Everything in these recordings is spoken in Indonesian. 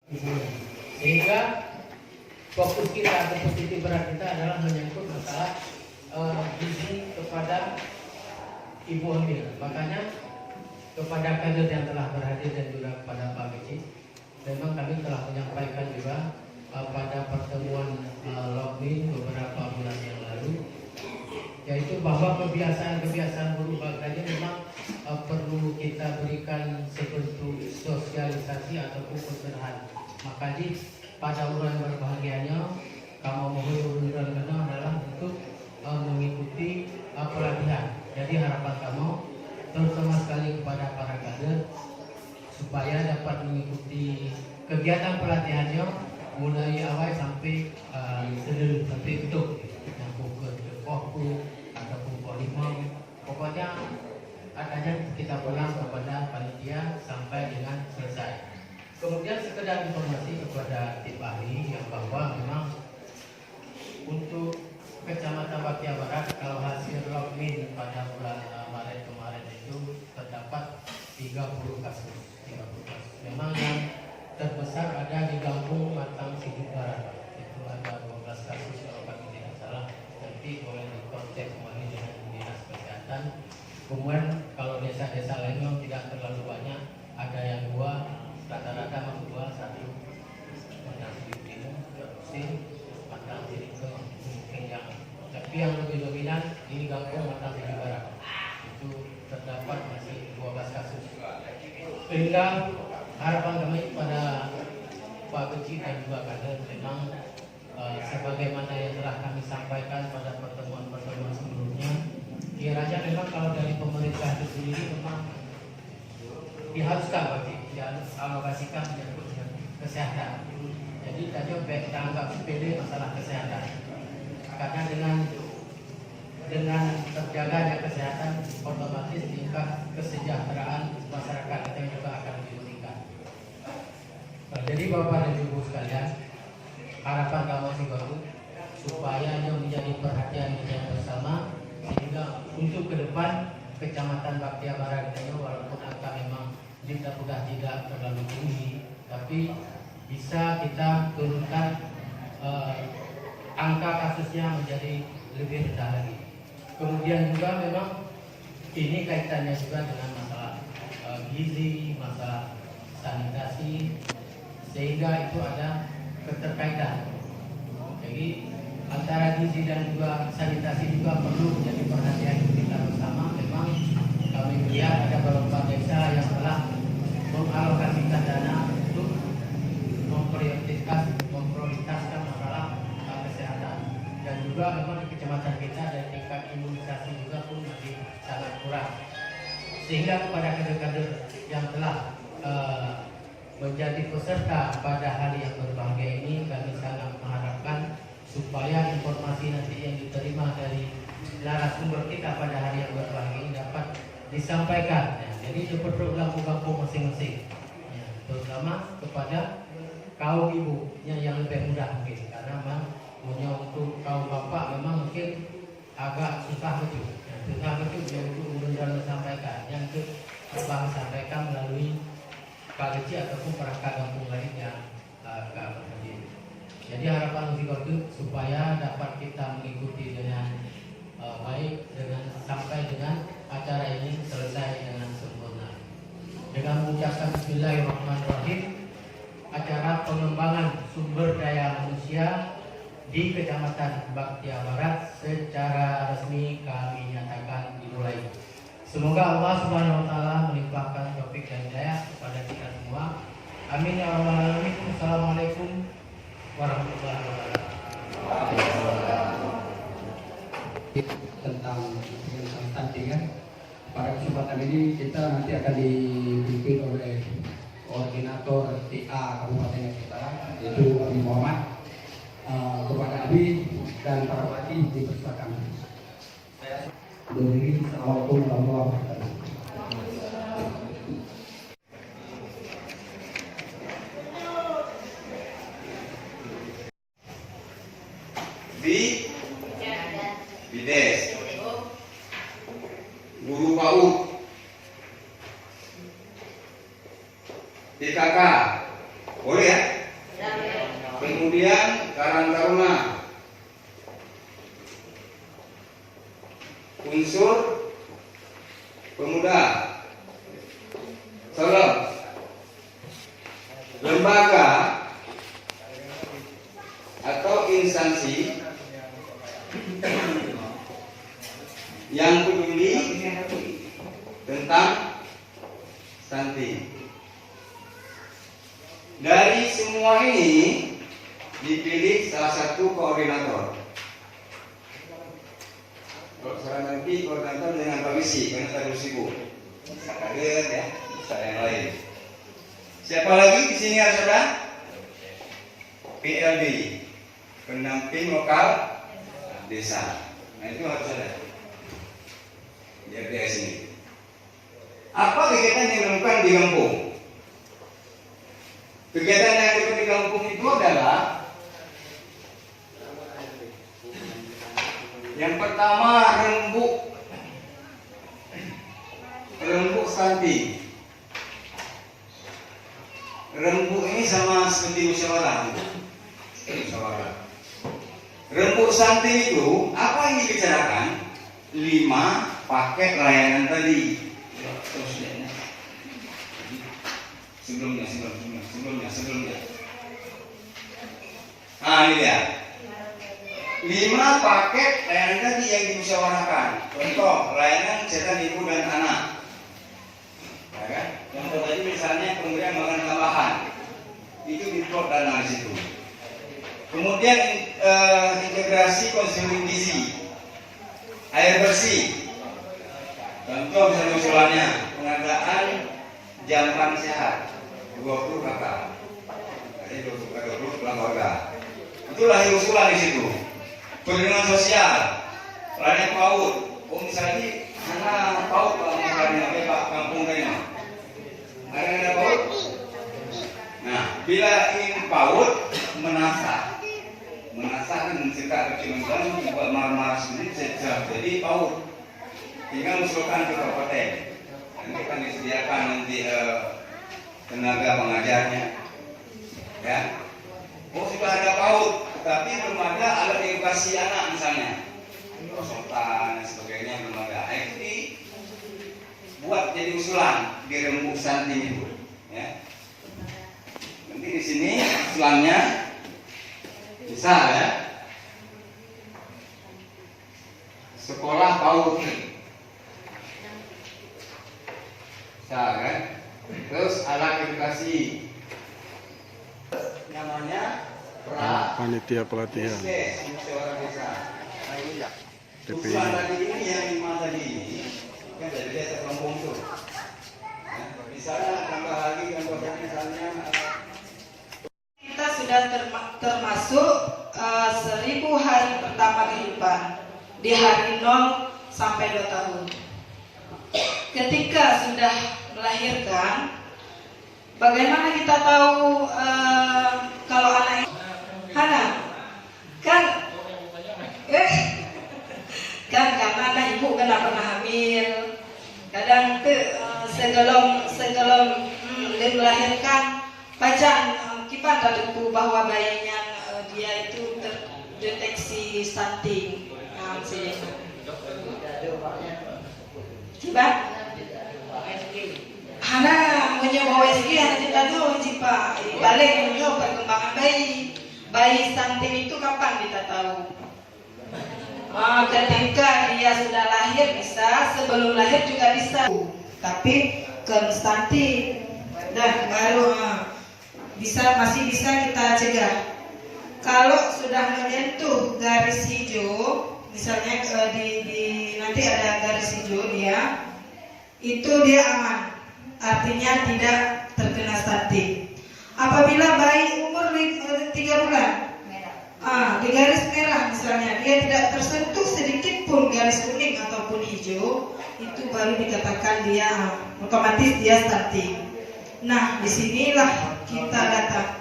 Sehingga fokus kita atau titik berat kita adalah menyangkut masalah gizi kepada ibu hamil. Makanya kepada kader yang telah berhadir dan juga kepada Pak Beci, memang kami telah menyampaikan juga pada pertemuan Lokmin beberapa bulan yang lalu, yaitu bahwa kebiasaan-kebiasaan berubah tadi memang perlu kita berikan seperti sosialisasi ataupun pencerahan. Maka pada orang berbahagianya kamu mohon benar-benar adalah untuk mengikuti pelatihan. Jadi harapan kamu terutama sekali kepada para kader supaya dapat mengikuti kegiatan pelatihannya mulai awal sampai seluruh sampai tutup, nyambung ke fokus ataupun polimang. Pokoknya adanya kita pulang kepada panitia sampai dengan selesai. Kemudian sekedar informasi kepada tim ahli yang bahwa memang untuk Kecamatan Baktia Barat, kalau hasil Lokmin pada bulan Maret kemarin itu terdapat 30 kasus. Memang yang terbesar ada di Kampung Matang Sidik Barat, itu ada 12 kasus kalau kami tidak salah. Nanti boleh dikontak kembali dengan dinas kesehatan. Kemudian kalau desa-desa lain memang tidak terlalu banyak, ada yang 2, rata-rata memang 2, 1 Matang Sidik Timur, Matang Sidik Tengah, mungkin yang tapi yang lebih dominan ini Kampung Matang Sidik Barat, itu terdapat masih 12 kasus. Sehingga harapan kami pada Pak Beci dan juga kader memang sebagaimana yang telah kami sampaikan pada pertemuan-pertemuan sebelumnya, kiranya memang kalau dari pemerintah itu sendiri memang diharuskan dialokasikan menyangkut kesehatan. Jadi tadi kita anggap sepele masalah kesehatan, karena dengan terjaganya kesehatan otomatis tingkat kesejahteraan masyarakat kita juga akan meningkat. Jadi Bapak dan Ibu sekalian, harapan kami baru supaya ini menjadi perhatian kita bersama, sehingga untuk ke depan Kecamatan Baktia Barat ini walaupun angka memang kita sudah tidak terlalu tinggi, tapi bisa kita turunkan angka kasusnya menjadi lebih rendah lagi. Kemudian juga memang ini kaitannya juga dengan masalah gizi, masalah sanitasi, sehingga itu ada keterkaitan. Jadi antara gizi dan juga sanitasi juga perlu menjadi perhatian kita bersama. Memang kami melihat ada beberapa desa yang telah mengalokasikan dana untuk memprioritaskan masalah kesehatan, dan juga memang di kecamatan kita dari tingkat imunisasi juga pun masih sangat kurang, sehingga kepada kader-kader yang telah menjadi peserta pada hari yang berbahagia ini, kami sangat mengharapkan supaya informasi nanti yang diterima dari narasumber kita pada hari yang berbahagia ini dapat disampaikan. Jadi seperti kampung masing-masing, terutama kepada kaum ibu yang lebih mudah mungkin, karena memang punya untuk kaum bapak memang mungkin agak susah betul. Susah betul yang untuk benar-benar sampaikan, yang untuk abang sampaikan melalui Pak Beci ataupun perangkat kampung lain yang agak berbeda. Jadi harapan itu supaya dapat kita mengikuti dengan baik dengan sampai dengan acara ini selesai dengan sempurna. Dengan mengucapkan Bismillahirrahmanirrahim, acara pengembangan sumber daya manusia di Kecamatan Baktia Barat secara resmi kami nyatakan dimulai. Semoga Allah Subhanahu wa taala melimpahkan taufik dan hidayah kepada kita semua. Amin ya rabbal alamin. Assalamualaikum warahmatullahi wabarakatuh. Tentang tandingan pada kesempatan ini kita nanti akan dipimpin oleh koordinator TA Kabupaten kita, yaitu Abi Muhammad. Kepada Abi dan para pelatih dipersilakan. Assalamualaikum warahmatullahi wabarakatuh. Bides, guru PAUD, IKK, boleh ya? pemuda, seleb, lembaga atau instansi yang peduli tentang stunting. Dari semua ini dipilih salah satu koordinator. Kalau saran nanti koordinator dengan komisi karena terlalu sibuk. Bisa kaget ya, bisa yang lain. Siapa lagi di sini harus ada? PLD, pendamping lokal desa. Nah itu harus ada. Biar dia sini. Apa kegiatan yang dilakukan di kampung? Kegiatan yang dilakukan di kampung itu adalah yang pertama rembuk stunting. Rembuk ini sama seperti musyawarah. Rembuk stunting itu apa yang dibicarakan? 5 paket layanan tadi. Sebelumnya. Nah ini dia. 5 paket layanan tadi yang dimusyawarahkan. Contoh layanan kesehatan ibu dan anak. Ya kan? Contoh tadi misalnya pemberian makanan tambahan. Itu diplot dana di situ. Kemudian integrasi konseling gizi, air bersih. Contoh misalnya usulannya pengadaan jamban sehat 20 kakak, 20 keluarga. Itulah yang usulan di situ. Perlindungan sosial, layanan PAUD. Oh misalnya anak PAUD misalnya Pak kampung kayaknya. Ada PAUD. Nah, bila ingin PAUD menasah kan cerita kecil-kecilan buat marah-marah sendiri sejak jadi PAUD. Tinggal usulkan ke kabupaten. Nanti kan disediakan nanti tenaga pengajarnya. Ya. Oh sudah ada PAUD, tapi belum ada alat edukasi anak misalnya, prosotan dan sebagainya belum ada. Itu buat jadi usulan di rembuk stunting itu. Ya. Nanti di sini usulannya bisa ya. Sekolah PAUD. Bisa kan? Terus alat edukasi namanya panitia pelatihan musyawarah desa. TPI. Usulan tadi ini yang 5 tadi ini kan dari desa kampung itu. Misalnya tambah lagi misalnya kita sudah termasuk 1000 hari pertama kehidupan di hari 0 sampai 2 tahun. Ketika sudah melahirkan, bagaimana kita tahu kalau anak Hana kan karena anak ibu kan pernah hamil, kadang sebelum melahirkan bacaan kita tahu bahwa bayinya dia itu terdeteksi stunting. Coba Hana mencoba WSG, Hana kita tahu jika balik mencoba perkembangan bayi stunting itu kapan kita tahu? Ketika dia sudah lahir bisa, sebelum lahir juga bisa. Tapi stunting dan baru masih bisa kita cegah. Kalau sudah menyentuh garis hijau, misalnya nanti ada garis hijau itu dia aman. Artinya tidak terkena stunting. Apabila bayi umur 3 bulan, di garis merah misalnya dia tidak tersentuh sedikit pun garis kuning ataupun hijau, itu baru dikatakan dia otomatis dia stunting. Nah, disinilah kita datang.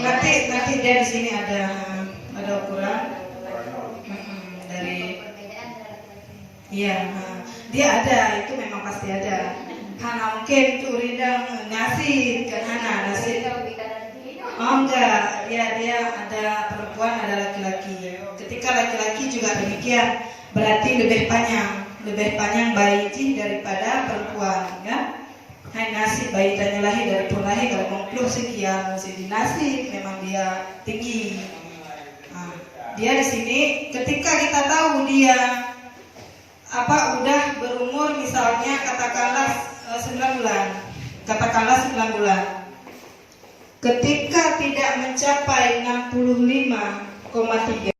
Nanti dia di sini ada ukuran dari, iya, dia ada, itu memang pasti ada. Hana mungkin itu Rida ngasih ke Hana ngasih. Oh enggak, dia ada perempuan ada laki-laki. Ketika laki-laki juga demikian, berarti lebih panjang lebih panjang bayi cih daripada perempuan, ya. Hai nasib bayi tanya lahir dari pun lahir kalau konklus sekian si nasib memang dia tinggi. Nah, dia di sini ketika kita tahu dia udah berumur misalnya katakanlah 9 bulan, katakanlah 9 bulan. Ketika tidak mencapai 65,3